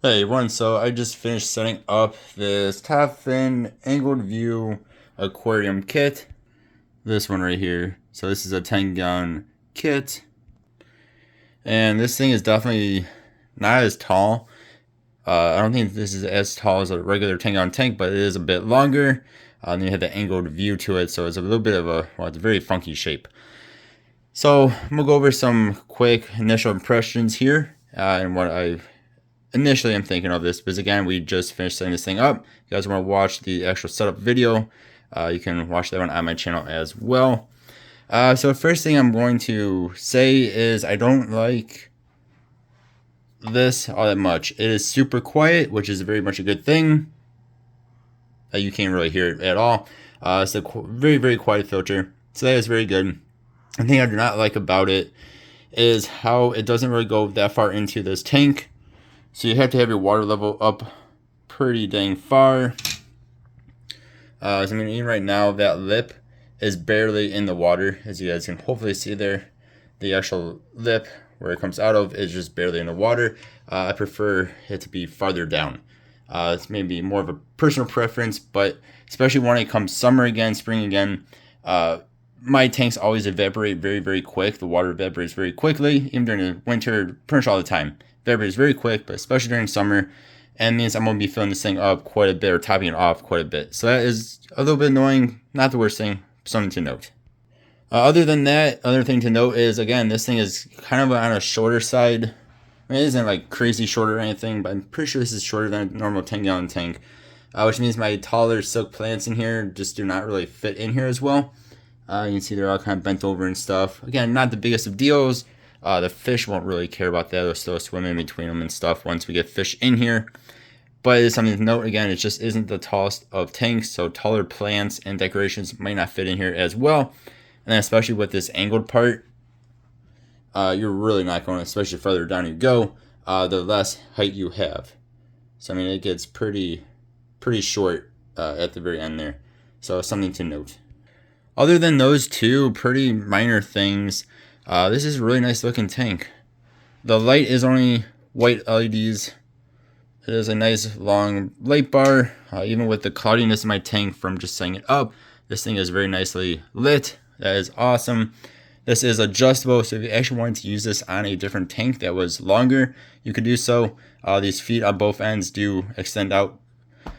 Hey everyone, so I just finished setting up this top fin angled view aquarium kit. This one right here. So this is a 10-gallon kit. And this thing is definitely not as tall. I don't think this is as tall as a regular 10-gallon tank, but it is a bit longer. And you have the angled view to it, so it's a little bit of it's a very funky shape. So I'm gonna go over some quick initial impressions here and what I initially I'm thinking of this, because again, we just finished setting this thing up. If you guys want to watch the actual setup video, you can watch that one on my channel as well. So the first thing I'm going to say is I don't like this all that much. It is super quiet, which is very much a good thing. You can't really hear it at all. It's a very, very quiet filter, so that is very good. The thing I do not like about it is how it doesn't really go that far into this tank. So you have to have your water level up pretty dang far. I mean, even right now, that lip is barely in the water. As you guys can hopefully see there, the actual lip where it comes out of is just barely in the water. I prefer it to be farther down. It's maybe more of a personal preference, but especially when it comes summer again, spring again, my tanks always evaporate very, very quick. The water evaporates very quickly, even during the winter, pretty much all the time. Evaporates very quick, but especially during summer, and means I'm going to be filling this thing up quite a bit, or topping it off quite a bit. So that is a little bit annoying, not the worst thing, something to note. Other than that, other thing to note is, again, this thing is kind of on a shorter side. I mean, it isn't like crazy short or anything, but I'm pretty sure this is shorter than a normal 10-gallon tank, which means my taller silk plants in here just do not really fit in here as well. You can see they're all kind of bent over and stuff. Again, not the biggest of deals. The fish won't really care about that. They'll still swim in between them and stuff once we get fish in here. But it's something to note, again, it just isn't the tallest of tanks, so taller plants and decorations might not fit in here as well. And then especially with this angled part, you're really not going, especially further down you go, the less height you have. So, I mean, it gets pretty short at the very end there. So, something to note. Other than those two pretty minor things, this is a really nice looking tank. The light is only white LEDs. It is a nice long light bar. Even with the cloudiness of my tank from just setting it up, this thing is very nicely lit. That is awesome. This is adjustable, so if you actually wanted to use this on a different tank that was longer, you could do so. These feet on both ends do extend out.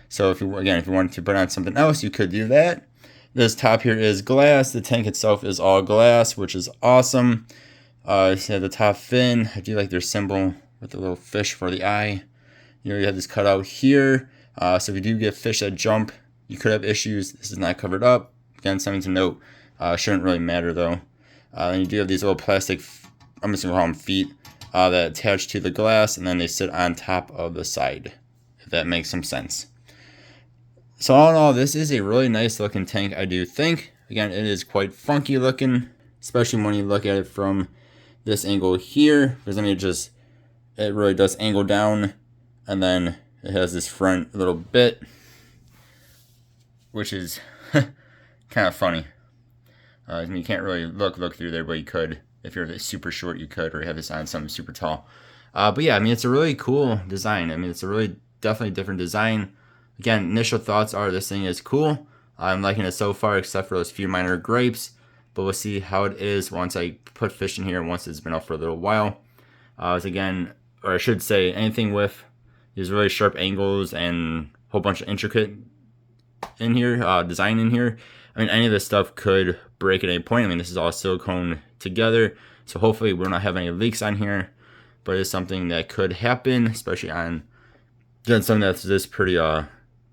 So if you wanted to put on something else, you could do that. This top here is glass. The tank itself is all glass, which is awesome. You have the top fin. I do like their symbol with the little fish for the eye. You have this cutout here. So if you do get fish that jump, you could have issues. This is not covered up. Again, something to note. Shouldn't really matter though. And you do have these little plastic, I'm just going to call them feet, that attach to the glass, and then they sit on top of the side, if that makes some sense. So all in all, this is a really nice looking tank, I do think. Again, it is quite funky looking, especially when you look at it from this angle here, because I mean, it really does angle down, and then it has this front little bit, which is kind of funny. I mean, you can't really look through there, but you could. If you're super short, you could, or have this on something super tall. But yeah, I mean, it's a really cool design. I mean, it's a really definitely different design. Again, initial thoughts are this thing is cool. I'm liking it so far, except for those few minor gripes. But we'll see how it is once I put fish in here, once it's been out for a little while. Again, or I should say, anything with these really sharp angles and a whole bunch of intricate in here, design in here. I mean, any of this stuff could break at any point. I mean, this is all silicone together, so hopefully we're not having any leaks on here. But it's something that could happen, especially on something that's this pretty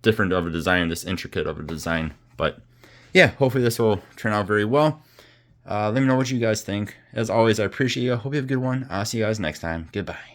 different of a design, this intricate of a design. But yeah, hopefully this will turn out very well. Let me know what you guys think. As always, I appreciate you. Hope you have a good one. I'll see you guys next time. Goodbye.